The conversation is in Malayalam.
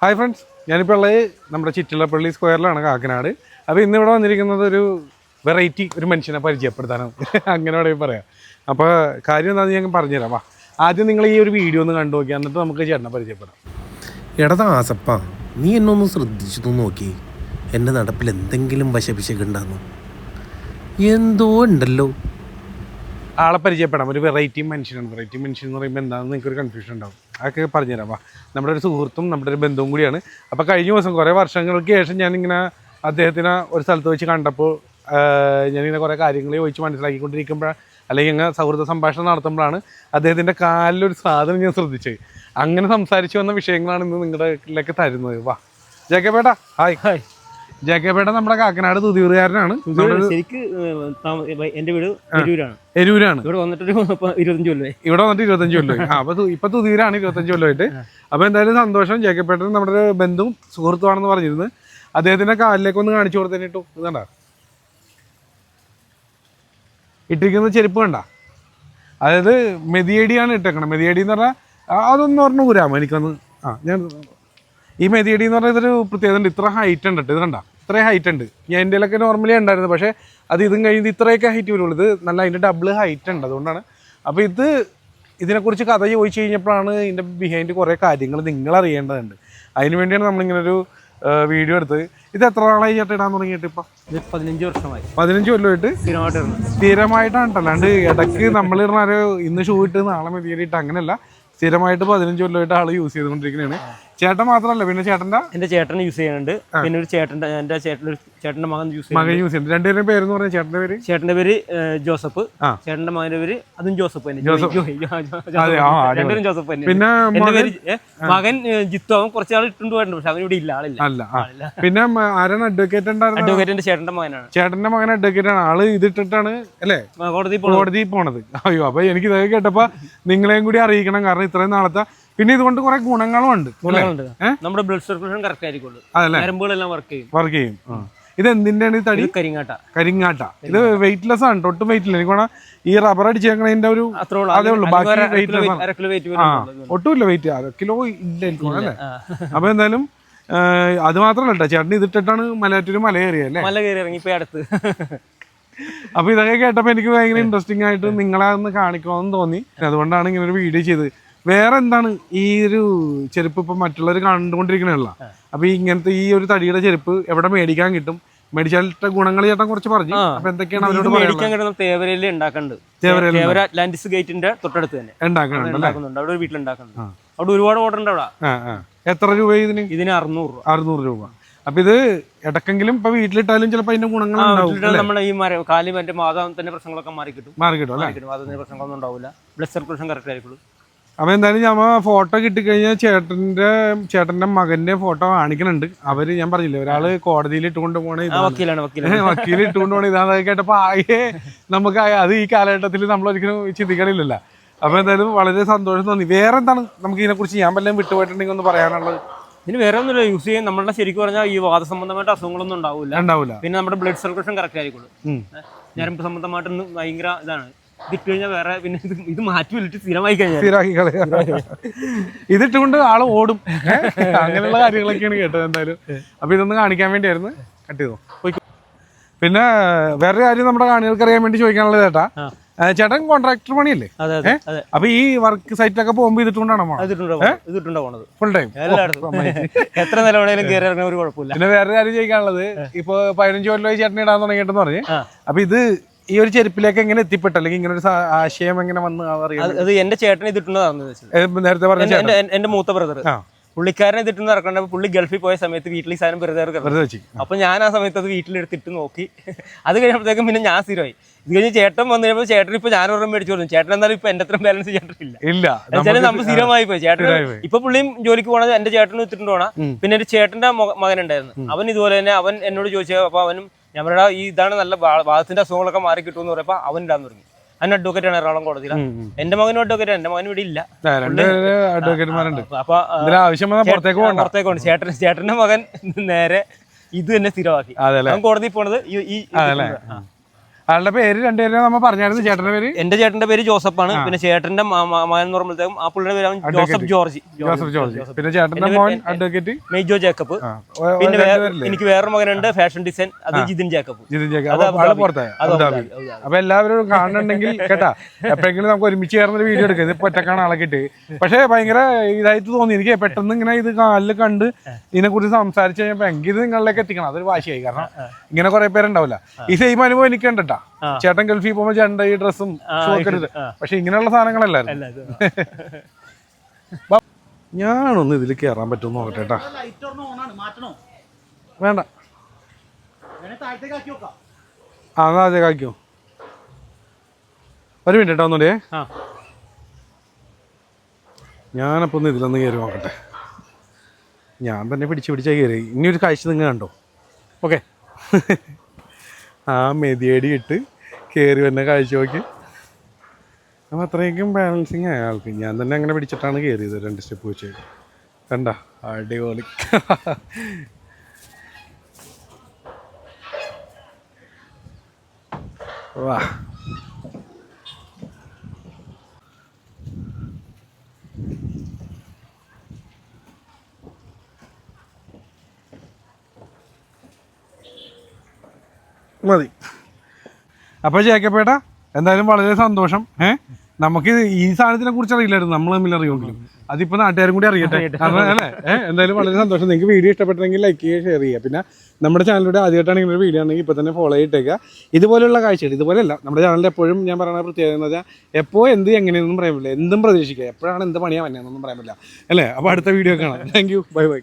ഹായ് ഫ്രണ്ട്സ്, ഞാനിപ്പോൾ ഉള്ളത് നമ്മുടെ ചിറ്റിലപ്പള്ളി സ്ക്വയറിലാണ്, കാക്കനാട്. അപ്പോൾ ഇന്നിവിടെ വന്നിരിക്കുന്നത് ഒരു വെറൈറ്റി ഒരു മനുഷ്യനെ പരിചയപ്പെടുത്താനാണ്. അങ്ങനെ വേണമെങ്കിൽ പറയാം. അപ്പോൾ കാര്യം എന്താണെന്ന് ഞാൻ പറഞ്ഞുതരാം. വാ, ആദ്യം നിങ്ങൾ ഈ ഒരു വീഡിയോ ഒന്ന് കണ്ടു നോക്കി, എന്നിട്ട് നമുക്ക് ചേട്ടനെ പരിചയപ്പെടാം. എടാ ആസപ്പ, നീ എന്നൊന്ന് ശ്രദ്ധിച്ചു നോക്കി. എൻ്റെ നടപ്പിൽ എന്തെങ്കിലും വശപിശകുണ്ടാകുന്നു എന്തോ ഉണ്ടല്ലോ. ആളെ പരിചയപ്പെടാം. ഒരു വെറൈറ്റി മനുഷ്യനാണ്. വെറൈറ്റി മനുഷ്യൻ എന്ന് പറയുമ്പോൾ എന്താണെന്ന് നിങ്ങൾക്കൊരു കൺഫ്യൂഷൻ ഉണ്ടാവും. അതൊക്കെ പറഞ്ഞുതരാം. വാ, നമ്മുടെ ഒരു സുഹൃത്തും നമ്മുടെ ഒരു ബന്ധുവും കൂടിയാണ്. അപ്പോൾ കഴിഞ്ഞ ദിവസം കുറേ വർഷങ്ങൾക്ക് ശേഷം ഞാനിങ്ങനെ അദ്ദേഹത്തിനെ ഒരു സ്ഥലത്ത് വെച്ച് കണ്ടപ്പോൾ ഞാനിങ്ങനെ കുറേ കാര്യങ്ങൾ ചോദിച്ച് മനസ്സിലാക്കിക്കൊണ്ടിരിക്കുമ്പോഴാണ്, അല്ലെങ്കിൽ ഇങ്ങനെ സൗഹൃദ സംഭാഷണം നടത്തുമ്പോഴാണ് അദ്ദേഹത്തിൻ്റെ കാലിലൊരു സാധനം ഞാൻ ശ്രദ്ധിച്ചത്. അങ്ങനെ സംസാരിച്ച് വന്ന വിഷയങ്ങളാണ് ഇന്ന് നിങ്ങളുടെയിലേക്ക് തരുന്നത്. വാ ജേക്കബേട്ട. ഹായ്. ഹായ് ജേക്കബേട്ട നമ്മുടെ കാക്കനാട് തുതിയൂരുകാരനാണ്. എന്റെ വീട് എരൂരാണ്. ഇവിടെ വന്നിട്ട് 25 കൊല്ലമായി. ഇവിടെ വന്നിട്ട് 25 കൊല്ലമായി. അപ്പൊ ഇപ്പൊ തുതിയൂരാണ് 25 കൊല്ലമായിട്ട്. അപ്പൊ എന്തായാലും സന്തോഷം. ജേക്കബേട്ടൻ നമ്മുടെ ഒരു ബന്ധുവും സുഹൃത്തുമാണെന്ന് പറഞ്ഞിരുന്നു. അദ്ദേഹത്തിന്റെ കാലിലേക്ക് ഒന്ന് കാണിച്ചു കൊടുത്തേട്ടോ. ഇത് കണ്ട ഇട്ടിരിക്കുന്ന ചെരുപ്പ് കണ്ട, അതായത് മെതിയടിയാണ് ഇട്ടേക്കണം. മെതിയടി എന്ന് പറഞ്ഞാൽ അതൊന്ന് പറഞ്ഞു ഊരാമോ എനിക്കൊന്ന്. ഞാൻ ഈ മെതിയടി എന്ന് പറഞ്ഞാൽ ഇതൊരു പ്രത്യേകത ഉണ്ട്. ഇത്ര ഹൈറ്റ് ഉണ്ട്. ഇത് കണ്ട, ഇത്രയും ഹൈറ്റ് ഉണ്ട്. ഞാൻ ഇന്ത്യയിലൊക്കെ നോർമലി ഉണ്ടായിരുന്നു, പക്ഷേ അത് ഇതും കഴിഞ്ഞ് ഇത്രയൊക്കെ ഹൈറ്റ് വരുള്ളൂ. ഇത് നല്ല അതിൻ്റെ ഡബിൾ ഹൈറ്റ് ഉണ്ട്, അതുകൊണ്ടാണ്. അപ്പോൾ ഇതിനെക്കുറിച്ച് കഥ ചോദിച്ചു കഴിഞ്ഞപ്പോഴാണ് ഇതിൻ്റെ ബിഹൈൻഡ് കുറേ കാര്യങ്ങൾ നിങ്ങൾ അറിയേണ്ടതുണ്ട്. അതിന് വേണ്ടിയാണ് നമ്മളിങ്ങനൊരു വീഡിയോ എടുത്തത്. ഇത് എത്ര നാളായി ചേട്ടാ ഇടാൻ തുടങ്ങിയിട്ട്? ഇപ്പം 15 വർഷമായി. 15 കൊല്ലമായിട്ട് സ്ഥിരമായിട്ടാണ്. അല്ലാണ്ട് ഇടയ്ക്ക് നമ്മൾ ഇടുന്ന ഇന്ന് ഷൂ ഇട്ട് നാളെ മെതിയടിയിട്ട് അങ്ങനെയല്ല. സ്ഥിരമായിട്ട് 15 കൊല്ലമായിട്ട് ആൾ യൂസ് ചെയ്തുകൊണ്ടിരിക്കുന്നതാണ്. ചേട്ടൻ മാത്രമല്ല, പിന്നെ എന്റെ ചേട്ടൻ യൂസ് ചെയ്യുന്നുണ്ട്. പിന്നെ ഒരു ചേട്ടന്റെ മകൻ യൂസ് ചെയ്യുന്നുണ്ട്. രണ്ടുപേരും പേരെന്ന് പറഞ്ഞാൽ ചേട്ടന്റെ പേര് ജോസഫ്, ചേട്ടന്റെ മകന്റെ പേര് അതും ജോസഫ് തന്നെ. രണ്ടുപേരും ജോസഫ് തന്നെ. പിന്നെ എന്റെ പേര് മകൻ ജിത്തു. അവൻ കുറച്ചാൾ ഇട്ടുകൊണ്ട് പോയിട്ടുണ്ട്, പക്ഷെ അവൻ ഇവിടെ ഇല്ല, ആളില്ല. പിന്നെ ആരാണ് അഡ്വക്കേറ്റ് ഉണ്ടായിരുന്നത്? അഡ്വക്കേറ്റിന്റെ ചേട്ടന്റെ മകനാണ്. ചേട്ടന്റെ മകൻ അഡ്വക്കേറ്റ് ആണ്. ആള് ഇതിട്ടിട്ടാണ് അല്ലേ കോടതി പോണത്. അയ്യോ, അപ്പൊ എനിക്ക് ഇതൊക്കെ കേട്ടപ്പോ നിങ്ങളെയും കൂടി അറിയിക്കണം. കാരണം ഇത്രയും നാളത്തെ, പിന്നെ ഇതുകൊണ്ട് കുറെ ഗുണങ്ങളും ഉണ്ട്. നമ്മുടെ ബ്ലഡ് സർക്കുലേഷൻ കറക്റ്റ് ആയിരിക്കുള്ളൂ. ഞരമ്പുകളെല്ലാം വർക്ക് ചെയ്യും. ഇത് എന്തിന്റെയാണ്? ഈ തടി കരിങ്ങാട്ട. ഇത് വെയിറ്റ്ലെസ് ആണ്, ഒട്ടും വെയിറ്റില്ല. എനിക്ക് ഈ റബ്ബർ അടിച്ചേക്കണതിന്റെ ഒരു അതേ ഉള്ളൂ. ബാക്കി ഒട്ടുമില്ല വെയിറ്റ്. 1 കിലോ ഇല്ല അല്ലേ? അപ്പൊ എന്തായാലും അത് മാത്രമല്ല കേട്ടോ, ചേട്ടൻ ഇതിട്ടിട്ടാണ് മലയാറ്റൂര് മല കയറിയല്ലേ? മല കയറി ഇറങ്ങി ഇപ്പൊ അടുത്ത്. അപ്പൊ ഇതൊക്കെ കേട്ടപ്പോ എനിക്ക് ഭയങ്കര ഇൻട്രസ്റ്റിംഗ് ആയിട്ട് നിങ്ങളെ ഒന്ന് കാണിക്കണമെന്ന് തോന്നി. അതുകൊണ്ടാണ് ഇങ്ങനെ ഒരു വീഡിയോ ചെയ്തത്. വേറെ എന്താണ് ഈ ഒരു ചെരുപ്പ് ഇപ്പൊ മറ്റുള്ളവർ കണ്ടുകൊണ്ടിരിക്കണല്ല. അപ്പൊ ഇങ്ങനത്തെ ഈ ഒരു തടിയുടെ ചെരുപ്പ് എവിടെ മേടിക്കാൻ കിട്ടും? മേടിച്ചാൽ ഗുണങ്ങൾ ചേട്ടൻ കുറച്ച് പറഞ്ഞു. അപ്പൊ എന്തൊക്കെയാണ് അവരോട് മേടിക്കാൻ? തേവരയിൽ ഉണ്ടാക്കുന്നുണ്ട്. അറ്റ്ലാന്റിസ് ഗേറ്റിന്റെ തൊട്ടടുത്ത് തന്നെ ഉണ്ടാക്കുന്നുണ്ട്. അവിടെ വീട്ടിൽ ഉണ്ടാക്കുന്നുണ്ട്. അവിടെ ഒരുപാട് ഓർഡർ ഉണ്ട്. അവിടെ എത്ര രൂപ ഇതിന്? 600 രൂപ. അപ്പൊ ഇത് ഇടക്കെങ്കിലും ഇപ്പൊ വീട്ടിലിട്ടാലും ചിലപ്പോ അതിന്റെ ഗുണങ്ങൾ നമ്മുടെ ഈ കാലി മറ്റേ വാദത്തിന്റെ പ്രശ്നങ്ങളൊക്കെ മാറി കിട്ടും. വാദത്തിന്റെ പ്രശ്നങ്ങളൊന്നും ഉണ്ടാവില്ല. ബ്ലഡ് സർക്കുലേഷൻ കറക്റ്റ് ആയിരിക്കുള്ളൂ. അപ്പൊ എന്തായാലും ഞാൻ ഫോട്ടോ കിട്ടിക്കഴിഞ്ഞാൽ ചേട്ടന്റെ മകന്റെ ഫോട്ടോ കാണിക്കുന്നുണ്ട്. അവര് ഞാൻ പറഞ്ഞില്ലേ, ഒരാള് കോടതിയിൽ ഇട്ടുകൊണ്ട് പോണേ, വക്കീൽ ഇട്ടുകൊണ്ട് പോണേ. ഇതാ കേട്ടപ്പോ ആകെ നമുക്ക് അത് ഈ കാലഘട്ടത്തിൽ നമ്മൾ ഒരിക്കലും ചിന്തിക്കണില്ലല്ലോ. അപ്പൊ എന്തായാലും വളരെ സന്തോഷം തോന്നി. വേറെ എന്താണ് നമുക്ക് ഇതിനെ കുറിച്ച് ഞാൻ വല്ലതും വിട്ടുപോയിട്ടുണ്ടെങ്കിൽ ഒന്ന് പറയാനുള്ളത്? ഇതിന് വേറെ ഒന്നുമില്ല. യൂസ് ചെയ്യാൻ നമ്മളുടെ ശരിക്കും പറഞ്ഞാൽ ഈ വാദസംബന്ധമായിട്ട് അസുഖങ്ങളൊന്നും ഉണ്ടാവില്ല. പിന്നെ നമ്മുടെ ബ്ലഡ് സർക്കുലേഷൻ കറക്റ്റ് ആയിരിക്കുള്ളൂ. ഞരമ്പ് സംബന്ധമായിട്ടൊന്നും ഭയങ്കര ഇതാണ്. ഇതിട്ട് കഴിഞ്ഞാൽ വേറെ പിന്നെ ഇത് മാറ്റി വിളിട്ട് സ്ഥിരമായി കഴിഞ്ഞാൽ ഇതിട്ടുകൊണ്ട് ആള് ഓടും. അങ്ങനെയുള്ള കാര്യങ്ങളൊക്കെയാണ് കേട്ടത്. എന്തായാലും അപ്പൊ ഇതൊന്ന് കാണിക്കാൻ വേണ്ടിയായിരുന്നു. കട്ട് ചെയ്തോ. പിന്നെ വേറൊരു കാര്യം നമ്മുടെ കാണികൾക്ക് അറിയാൻ വേണ്ടി ചോദിക്കാനുള്ളത്, ചേട്ടൻ കോൺട്രാക്ടർ പണിയല്ലേ? അപ്പൊ ഈ വർക്ക് സൈറ്റിലൊക്കെ പോകുമ്പോ ഇതിട്ടുകൊണ്ടാണോ പോണത്? ഫുൾ ടൈം എത്ര നിലവിലും കയറി ഇറങ്ങുന്ന ഒരു കുഴപ്പമില്ല. പിന്നെ വേറൊരു കാര്യം ചോദിക്കാനുള്ളത്, ഇപ്പൊ 15 കൊല്ലമായി ചേട്ടൻ ഇടാൻ തുടങ്ങിയിട്ടെന്ന് പറഞ്ഞ്, അപ്പൊ ഇത് ഈ ഒരു ചെരുപ്പിലേക്ക് എങ്ങനെ എത്തിപ്പെട്ടു, അല്ലെങ്കിൽ ഇങ്ങനെ ഒരു ആശയം എങ്ങനെ വന്ന് അറിയാം? അത് എന്റെ ചേട്ടൻ ഇതിട്ടുന്നതാണ്. നേരത്തെ പറഞ്ഞ എന്റെ മൂത്ത ബ്രദർ പുള്ളിക്കാരനെ ഇതിട്ടുന്ന ഇറക്കണ്ട. പുള്ളി ഗൾഫിൽ പോയ സമയത്ത് വീട്ടിൽ ഈ സാധനം വെറുതെ വെച്ചു. അപ്പൊ ഞാൻ ആ സമയത്ത് അത് വീട്ടിലെടുത്തിട്ട് നോക്കി. അത് കഴിഞ്ഞപ്പോഴത്തേക്കും പിന്നെ ഞാൻ സ്ഥിരമായി. ഇത് കഴിഞ്ഞ് ചേട്ടൻ വന്നു കഴിഞ്ഞപ്പോൾ ചേട്ടൻ ഇപ്പൊ ഞാൻ ഒരെണ്ണം മേടിച്ചു കൊടുക്കും. ചേട്ടൻ എന്തായാലും ഇപ്പൊ എന്റെ അത്ര ബാലൻസ് ചേട്ടനില്ല. നമ്മൾ സ്ഥിരമായി പോയി. ചേട്ടൻ ഇപ്പൊ പുള്ളിയും ജോലിക്ക് പോണത് എന്റെ ചേട്ടനും ഇത്തിട്ടുണ്ട് പോണ. പിന്നെ എന്റെ ചേട്ടന്റെ മകനുണ്ടായിരുന്നു. അവൻ ഇതുപോലെ തന്നെ അവൻ എന്നോട് ചോദിച്ചു. അപ്പൊ അവനും ഞമ്മടെ ഈ ഇതാണ് നല്ല വാദത്തിന്റെ അസുഖങ്ങളൊക്കെ മാറി കിട്ടുമെന്ന് പറയുമ്പോ അവൻ ഇടാൻ തുടങ്ങി. അവൻ അഡ്വക്കേറ്റ് ആണ് എറണാകുളം കോടതിയിലാണ്. എന്റെ മകനും അഡ്വക്കേറ്റ്. എന്റെ മകനും ഇവിടെ ഇല്ല. അപ്പൊ പുറത്തേക്ക് പോകണം. ചേട്ടന്റെ മകൻ നേരെ ഇത് തന്നെ സ്ഥിരമാക്കി. അവൻ കോടതിയിൽ പോണത് ഈ ആളുടെ പേര് രണ്ടുപേരും നമ്മൾ പറഞ്ഞായിരുന്നു. ചേട്ടന്റെ പേര്? എന്റെ ചേട്ടന്റെ പേര് ജോസഫാണ്. പിന്നെ ചേട്ടന്റെ മകൻ എന്ന് പറയുമ്പോഴത്തേക്കും ആ പുള്ളിയുടെ പേര് ജോസഫ് ജോർജ്. പിന്നെ ചേട്ടന്റെ മോൻ അഡ്വക്കേറ്റ് മെയ്ജോ ജേക്കബ്. പിന്നെ എനിക്ക് വേറൊരു മകനുണ്ട് ഫാഷൻ ഡിസൈൻ, അത് ജിതിൻ ജേക്കബ്. അപ്പൊ എല്ലാവരും കാണുന്നുണ്ടെങ്കിൽ കേട്ടാ എപ്പോഴെങ്കിലും നമുക്ക് ഒരുമിച്ച് ചേർന്നൊരു വീഡിയോ എടുക്കാം. ഇത് ഒറ്റക്കാണ് ആളെ കിട്ടി. പക്ഷെ ഭയങ്കര ഇതായിട്ട് തോന്നി എനിക്ക്. പെട്ടെന്ന് ഇങ്ങനെ ഇത് കാലിൽ കണ്ട് ഇതിനെ കുറിച്ച് സംസാരിച്ച് കഴിഞ്ഞപ്പോ എങ്കിൽ ഇത് നിങ്ങളിലേക്ക് എത്തിക്കണം. അതൊരു വാശിയായി. കാരണം ഇങ്ങനെ കുറെ പേരുണ്ടാവില്ല. ഈ സെയിം അനുഭവം എനിക്ക് കണ്ടിട്ടാ. ചേട്ടൻ ഗൾഫിൽ പോകുമ്പോ ചേട്ടൻ ഈ ഡ്രസ്സും ഷൂ ഒക്കെ എടുത്ത്. പക്ഷെ ഇങ്ങനെയുള്ള സാധനങ്ങളല്ലായിരുന്നു. ഞാനൊന്ന് ഇതിൽ കയറാൻ പറ്റുമെന്ന് നോക്കട്ടെ കേട്ടാ. വേണ്ട, താഴത്തേക്കാക്കിയോ. ഒരു മിനിറ്റ് കേട്ടോ ഒന്നുകൂടിയേ. ഞാനപ്പോൾ ഒന്ന് ഇതിലൊന്ന് കയറി നോക്കട്ടെ. ഞാൻ തന്നെ പിടിച്ച് കയറി. ഇനി ഒരു കാഴ്ച നിങ്ങൾ കണ്ടോ? ഓക്കെ. ആ മെതിയടി ഇട്ട് കയറി വന്ന കാഴ്ച നോക്കി. അപ്പം അത്രയ്ക്കും ബാലൻസിങ് ആയ ആൾക്ക്. ഞാൻ തന്നെ അങ്ങനെ പിടിച്ചിട്ടാണ് കയറിയത്. 2 സ്റ്റെപ്പ് വെച്ച്. കണ്ട അടിപൊളി. വാ, മതി. അപ്പോൾ ജേക്കപ്പേട്ട എന്തായാലും വളരെ സന്തോഷം. നമുക്ക് ഈ സാധനത്തിനെ കുറിച്ച് അറിയില്ലായിരുന്നു. നമ്മൾ തമ്മിൽ അറിയുമെങ്കിലും അതിപ്പോൾ നാട്ടുകാരും കൂടി അറിയട്ടെ. കാരണം അല്ലേ? എന്തായാലും വളരെ സന്തോഷം. നിങ്ങൾക്ക് വീഡിയോ ഇഷ്ടപ്പെട്ടെങ്കിൽ ലൈക്ക് ചെയ്യുക, ഷെയർ ചെയ്യുക. പിന്നെ നമ്മുടെ ചാനലിലൂടെ ആദ്യമായിട്ടാണ് ഇങ്ങനെ ഒരു വീഡിയോ ആണെങ്കിൽ ഇപ്പോൾ തന്നെ ഫോളോ ചെയ്തിട്ടേക്കുക. ഇതുപോലെയുള്ള കാഴ്ചകൾ ഇതുപോലെയല്ല. നമ്മുടെ ചാനലിൽ എപ്പോഴും ഞാൻ പറയുന്ന പ്രത്യേകത എന്ന് വെച്ചാൽ എപ്പോൾ എന്ത് എങ്ങനെയൊന്നും പറയാൻ പറ്റില്ല. എന്തും പ്രതീക്ഷിക്കുക. എപ്പോഴാണ് എന്ത് പണിയാൻ വന്നതെന്നൊന്നും പറയാൻ പറ്റില്ല അല്ലേ? അപ്പോൾ അടുത്ത വീഡിയോ കാണാം. Thank you. Bye bye.